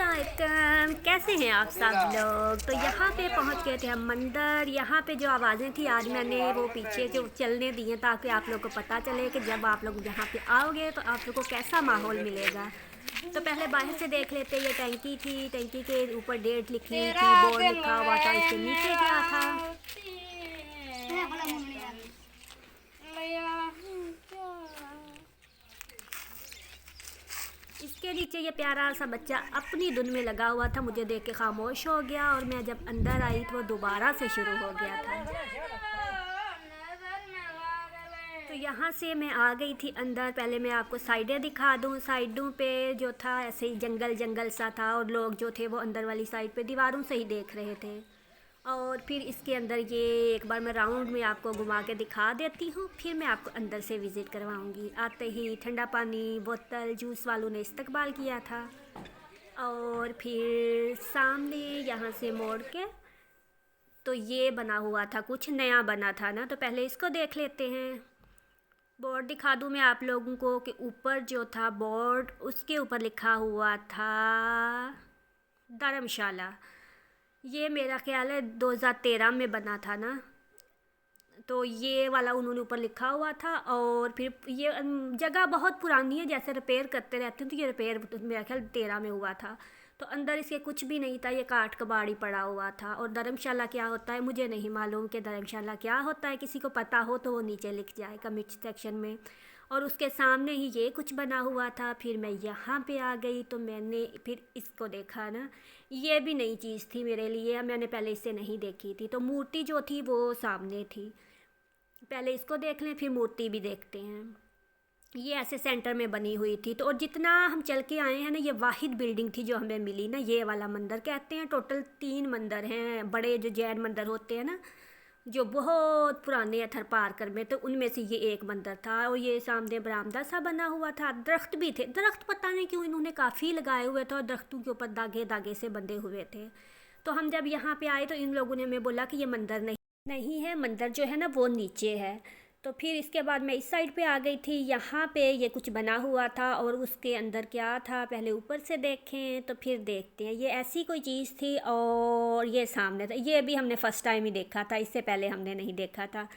अस्सलाम, कैसे हैं आप सब लोग। तो यहाँ पे पहुँच गए थे हम मंदिर। यहाँ पे जो आवाज़ें थी आज मैंने वो पीछे जो चलने दी हैं ताकि आप लोग को पता चले कि जब आप लोग यहाँ पे आओगे तो आप लोग को कैसा माहौल मिलेगा। तो पहले बाहर से देख लेते। ये टैंकी थी, टैंकी के ऊपर डेट लिखी हुई थी, बोर्ड लिखा हुआ था, इसके नीचे क्या था। इसके नीचे ये प्यारा सा बच्चा अपनी धुन में लगा हुआ था, मुझे देख के खामोश हो गया और मैं जब अंदर आई तो वो दोबारा से शुरू हो गया था। तो यहाँ से मैं आ गई थी अंदर। पहले मैं आपको साइडें दिखा दूँ। साइडों पे जो था ऐसे ही जंगल जंगल सा था और लोग जो थे वो अंदर वाली साइड पे दीवारों से ही देख रहे थे। और फिर इसके अंदर ये एक बार मैं राउंड में आपको घुमा के दिखा देती हूँ, फिर मैं आपको अंदर से विज़िट करवाऊँगी। आते ही ठंडा पानी, बोतल, जूस वालों ने इस्तकबाल किया था। और फिर सामने यहाँ से मोड़ के तो ये बना हुआ था, कुछ नया बना था ना, तो पहले इसको देख लेते हैं। बोर्ड दिखा दूँ मैं आप लोगों को कि ऊपर जो था बोर्ड उसके ऊपर लिखा हुआ था धर्मशाला। ये मेरा ख्याल है 2013 में बना था ना, तो ये वाला उन्होंने ऊपर लिखा हुआ था। और फिर ये जगह बहुत पुरानी है, जैसे रिपेयर करते रहते हैं, तो ये रिपेयर मेरा ख्याल 13 में हुआ था। तो अंदर इसके कुछ भी नहीं था, ये काठ कबाड़ी पड़ा हुआ था। और धर्मशाला क्या होता है मुझे नहीं मालूम कि धर्मशाला क्या होता है, किसी को पता हो तो वो नीचे लिख जाए कमेंट सेक्शन में। और उसके सामने ही ये कुछ बना हुआ था। फिर मैं यहाँ पे आ गई तो मैंने फिर इसको देखा ना, ये भी नई चीज़ थी मेरे लिए, मैंने पहले इससे नहीं देखी थी। तो मूर्ति जो थी वो सामने थी, पहले इसको देख लें फिर मूर्ति भी देखते हैं। ये ऐसे सेंटर में बनी हुई थी। तो और जितना हम चल के आए हैं ना, ये वाहिद बिल्डिंग थी जो हमें मिली ना, ये वाला मंदिर कहते हैं। टोटल 3 मंदिर हैं बड़े, जो जैन मंदिर होते हैं ना, जो बहुत पुराने हैं थर पारकर में, तो उनमें से ये एक मंदिर था। और ये सामने बरामदा सा बना हुआ था, दरख्त भी थे। दरख्त पता नहीं क्यों इन्होंने काफ़ी लगाए हुए थे और दरख्तों के ऊपर धागे धागे से बंधे हुए थे। तो हम जब यहाँ पे आए तो इन लोगों ने हमें बोला कि ये मंदिर नहीं है, मंदिर जो है ना वो नीचे है। तो फिर इसके बाद मैं इस साइड पे आ गई थी। यहाँ पे ये कुछ बना हुआ था और उसके अंदर क्या था पहले ऊपर से देखें तो फिर देखते हैं। ये ऐसी कोई चीज़ थी और ये सामने था। ये भी हमने फ़र्स्ट टाइम ही देखा था, इससे पहले हमने नहीं देखा था।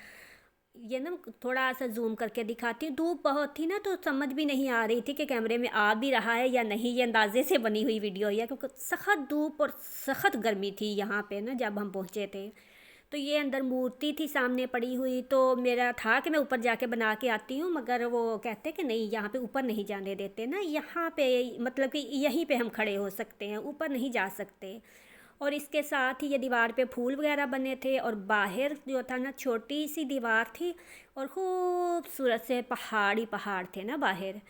ये ना थोड़ा सा जूम करके दिखाती हूँ। धूप बहुत थी ना तो समझ भी नहीं आ रही थी कि कैमरे में आ भी रहा है या नहीं। ये अंदाजे से बनी हुई वीडियो है क्योंकि सख्त धूप और सख्त गर्मी थी यहाँ पे ना जब हम पहुँचे थे। तो ये अंदर मूर्ति थी सामने पड़ी हुई। तो मेरा था कि मैं ऊपर जाके बना के आती हूँ, मगर वो कहते कि नहीं यहाँ पे ऊपर नहीं जाने देते ना, यहाँ पे मतलब कि यहीं पे हम खड़े हो सकते हैं, ऊपर नहीं जा सकते। और इसके साथ ही ये दीवार पे फूल वगैरह बने थे और बाहर जो था ना छोटी सी दीवार थी और खूबसूरत से पहाड़ी पहाड़ थे ना बाहर,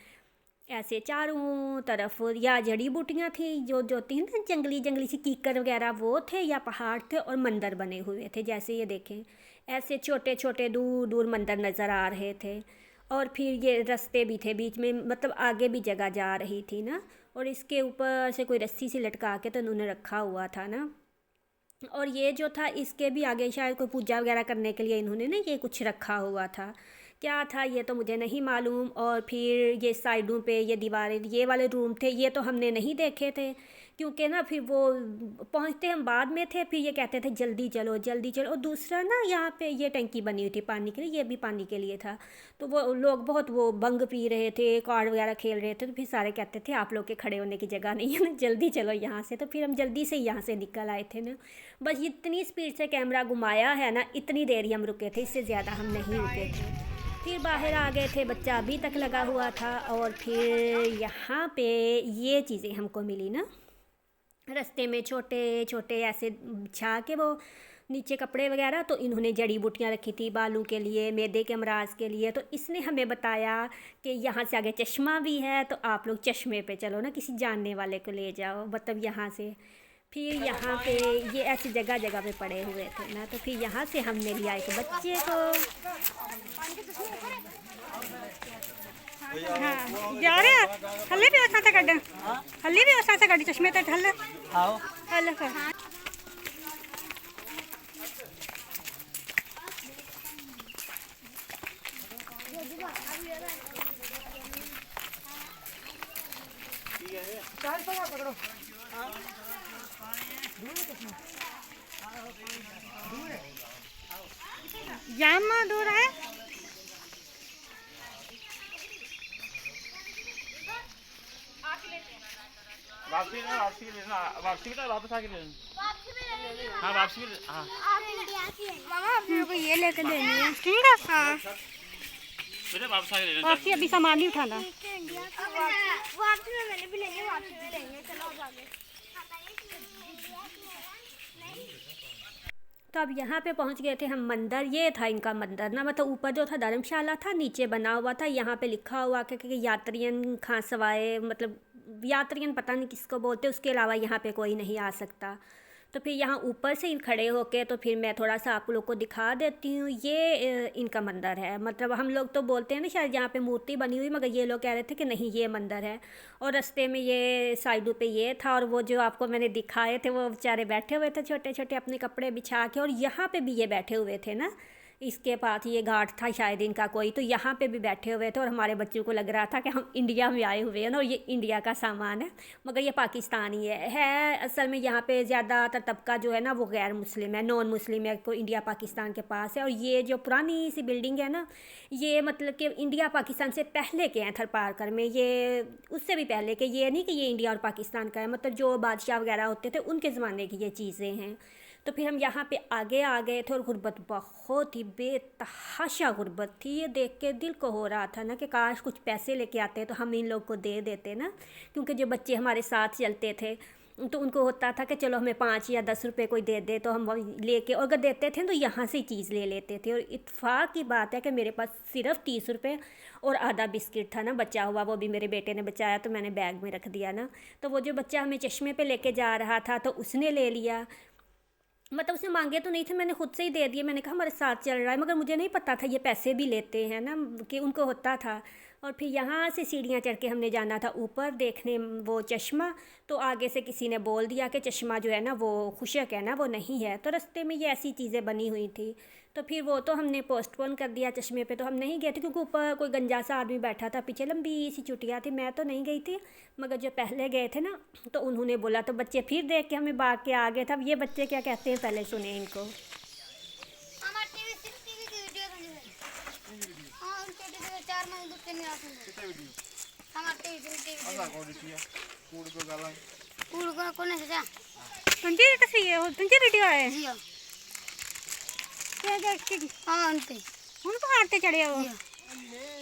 ऐसे चारों तरफ। या जड़ी बूटियाँ थी जो थी ना, जंगली जंगली सी कीकर वगैरह वो थे, या पहाड़ थे और मंदिर बने हुए थे। जैसे ये देखें ऐसे छोटे छोटे दूर दूर मंदिर नज़र आ रहे थे। और फिर ये रास्ते भी थे बीच में, मतलब आगे भी जगह जा रही थी ना। और इसके ऊपर से कोई रस्सी सी लटका के तो उन्होंने रखा हुआ था ना। और ये जो था इसके भी आगे शायद कोई पूजा वगैरह करने के लिए इन्होंने ना ये कुछ रखा हुआ था। क्या था ये तो मुझे नहीं मालूम। और फिर ये साइडों पे ये दीवारें, ये वाले रूम थे, ये तो हमने नहीं देखे थे क्योंकि ना फिर वो पहुंचते हम बाद में थे। फिर ये कहते थे जल्दी चलो जल्दी चलो। और दूसरा ना यहाँ पे ये टंकी बनी हुई थी पानी के लिए, ये भी पानी के लिए था। तो वो लोग बहुत वो भंग पी रहे थे, कार्ड वगैरह खेल रहे थे। तो फिर सारे कहते थे आप लोग के खड़े होने की जगह नहीं है ना, जल्दी चलो यहाँ से। तो फिर हम जल्दी से यहाँ से निकल आए थे ना। बस इतनी स्पीड से कैमरा घुमाया है ना, इतनी देर ही हम रुके थे, इससे ज़्यादा हम नहीं रुके थे। फिर बाहर आ गए थे, बच्चा अभी तक लगा हुआ था। और फिर यहाँ पे ये चीज़ें हमको मिली ना रास्ते में, छोटे छोटे ऐसे बिछा के वो नीचे कपड़े वगैरह। तो इन्होंने जड़ी बूटियाँ रखी थी बालों के लिए, मैदे के अमराज के लिए। तो इसने हमें बताया कि यहाँ से आगे चश्मा भी है, तो आप लोग चश्मे पे चलो ना, किसी जानने वाले को ले जाओ, मतलब यहाँ से। फिर यहाँ पे ये ऐसी जगह जगह पे पड़े हुए थे ना। तो फिर यहाँ से हमने लिया एक बच्चे को। हाँ जा रहे हल्ले भी उस कड्ड, हल्ले भी उस कड्डी चश्मे तो हल हल पकड़ो। जाम दूर है। वापसी ना वापसी लेना वापसी का वापस आके लेना। हाँ वापसी हाँ मामा आप मेरे को ये लेके देनी है, ठीक है? हाँ बेटा वापस आके लेना। वापसी अभी सामान नहीं उठाना। वापसी में मैंने भी लेंगे, वापसी भी लेंगे। चलो अब आगे। तो अब यहाँ पे पहुँच गए थे हम मंदिर। ये था इनका मंदिर ना, मतलब ऊपर जो था धर्मशाला था, नीचे बना हुआ था। यहाँ पे लिखा हुआ कि यात्रियन खां सवाए, मतलब यात्रियन पता नहीं किसको बोलते, उसके अलावा यहाँ पे कोई नहीं आ सकता। तो फिर यहाँ ऊपर से खड़े होके तो फिर मैं थोड़ा सा आप लोग को दिखा देती हूँ। ये इनका मंदिर है। मतलब हम लोग तो बोलते हैं ना शायद यहाँ पे मूर्ति बनी हुई, मगर ये लोग कह रहे थे कि नहीं ये मंदिर है। और रास्ते में ये साइडों पे ये था, और वो जो आपको मैंने दिखाए थे वो बेचारे बैठे हुए थे छोटे छोटे अपने कपड़े बिछा के। और यहाँ पे भी ये बैठे हुए थे ना, इसके पास ये घाट था शायद इनका कोई, तो यहाँ पे भी बैठे हुए थे। और हमारे बच्चों को लग रहा था कि हम इंडिया में आए हुए हैं ना, और ये इंडिया का सामान है, मगर ये पाकिस्तानी है। असल में यहाँ पे ज़्यादातर तबका जो है ना वो गैर मुस्लिम है, नॉन मुस्लिम है, को इंडिया पाकिस्तान के पास है। और ये जो पुरानी सी बिल्डिंग है ना, ये मतलब कि इंडिया पाकिस्तान से पहले के हैं थरपारकर में, ये उससे भी पहले के। ये नहीं कि ये इंडिया और पाकिस्तान का है, मतलब जो बादशाह वगैरह होते थे उनके ज़माने की ये चीज़ें हैं। तो फिर हम यहाँ पे आगे आ गए थे, और गुर्बत बहुत ही बेतहाशा गुर्बत थी। ये देख के दिल को हो रहा था ना कि काश कुछ पैसे लेके आते तो हम इन लोग को दे देते ना, क्योंकि जो बच्चे हमारे साथ चलते थे तो उनको होता था कि चलो हमें 5 या 10 रुपए कोई दे दे, तो हम लेके, और अगर देते थे तो यहाँ से ही चीज़ ले लेते थे। और इत्तेफाक की बात है कि मेरे पास सिर्फ 30 रुपये और आधा बिस्किट था ना बचा हुआ, वो भी मेरे बेटे ने बचाया तो मैंने बैग में रख दिया ना। तो वो जो बच्चा हमें चश्मे पे लेके जा रहा था तो उसने ले लिया, मतलब उसने मांगे तो नहीं थे, मैंने खुद से ही दे दिए। मैंने कहा हमारे साथ चल रहा है, मगर मुझे नहीं पता था ये पैसे भी लेते हैं ना, कि उनको होता था। और फिर यहाँ से सीढ़ियाँ चढ़ के हमने जाना था ऊपर देखने वो चश्मा। तो आगे से किसी ने बोल दिया कि चश्मा जो है ना वो खुशक है ना, वो नहीं है। तो रास्ते में ये ऐसी चीज़ें बनी हुई थी, तो फिर वो तो हमने पोस्टपोन कर दिया। चश्मे पे तो हम नहीं गए थे, क्योंकि ऊपर कोई गंजा सा आदमी बैठा था, पीछे लंबी सी चुटिया थी। मैं तो नहीं गई थी, मगर जो पहले गए थे ना तो उन्होंने बोला, तो बच्चे फिर देख के हमें भाग के आ गए थे। अब ये बच्चे क्या कहते हैं पहले सुने इनको। हमारे टीवी की वीडियो बनी है। हां उनके टीवी 4 महीने दूर के नहीं आते कितने वीडियो हमारे टीवी अल्लाह को दिया कूड़ को गाला कूड़ को कोने से जा तुंजी कैसे ये हो, तुंजी वीडियो है जी क्या देख के हां उनपे उनको हारते चढ़े हो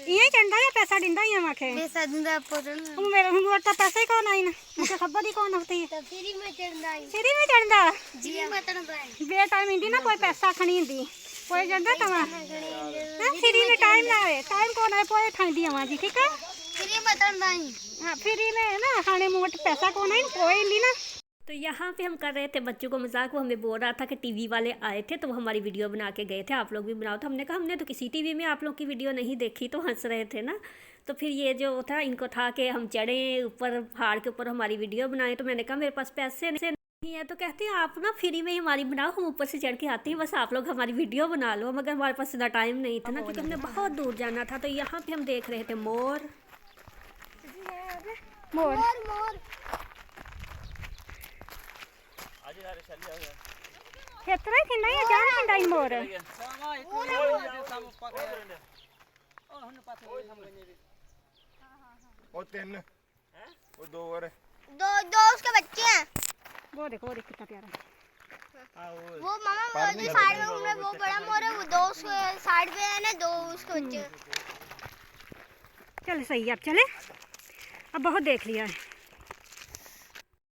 ये चंदा या पैसा दिंदा ही माखे पैसा दिंदा पोतन मेरे हुंगो तो पैसा ही कौन आई ना, मुझे खबर ही कौन होती है। तो फ्री में चढ़दा फ्री में चढ़दा जी में चढ़दा बेटा मिंदी ना कोई पैसा खणी दी कोई चढ़दा तमा फ्री में टाइम ना है, टाइम कौन है कोई ठाई दी हमारी, ठीक है? फ्री में चढ़दा हां फ्री में है ना, खाने मुंह पैसा कौन है कोई ली ना। तो यहाँ पे हम कर रहे थे बच्चों को मजाक। वो हमें बोल रहा था कि टीवी वाले आए थे तो वो हमारी वीडियो बना के गए थे, आप लोग भी बनाओ। तो हमने कहा हमने तो किसी टीवी में आप लोग की वीडियो नहीं देखी, तो हंस रहे थे ना। तो फिर ये जो था इनको था कि हम चढ़े ऊपर पहाड़ के ऊपर हमारी वीडियो बनाए। तो मैंने कहा मेरे पास पैसे नहीं है, तो कहते हैं आप ना फ्री में ही हमारी बनाओ, हम ऊपर से चढ़ के आते हैं, बस आप लोग हमारी वीडियो बना लो। मगर हमारे पास इतना टाइम नहीं था ना, क्योंकि हमने बहुत दूर जाना था। तो यहाँ पे हम देख रहे थे मोर। मोर मोर आज यार चलिए हो खेतरा कि नहीं जान पिंडाई मोर और 3 और 2 और दो उसके बच्चे हैं। वो देखो कितना प्यारा। वो मामा जो साइड में घूम रहा है वो बड़ा मोर है, वो दो उसके साइड पे है ना, दो उसके बच्चे हैं। चल सही है, अब चले, अब बहुत देख लिया है।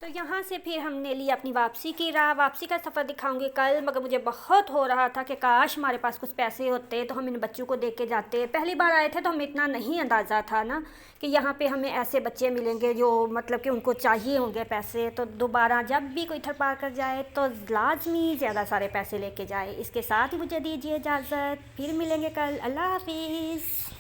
तो यहाँ से फिर हमने ली अपनी वापसी की राह। वापसी का सफ़र दिखाऊंगी कल, मगर मुझे बहुत हो रहा था कि काश हमारे पास कुछ पैसे होते तो हम इन बच्चों को देख के जाते। पहली बार आए थे तो हमें इतना नहीं अंदाज़ा था ना कि यहाँ पे हमें ऐसे बच्चे मिलेंगे जो मतलब कि उनको चाहिए होंगे पैसे। तो दोबारा जब भी कोई थरपार कर जाए तो लाजमी ज़्यादा सारे पैसे लेके जाए। इसके साथ ही मुझे दीजिए इजाज़त, फिर मिलेंगे कल। अल्लाह हाफिज़।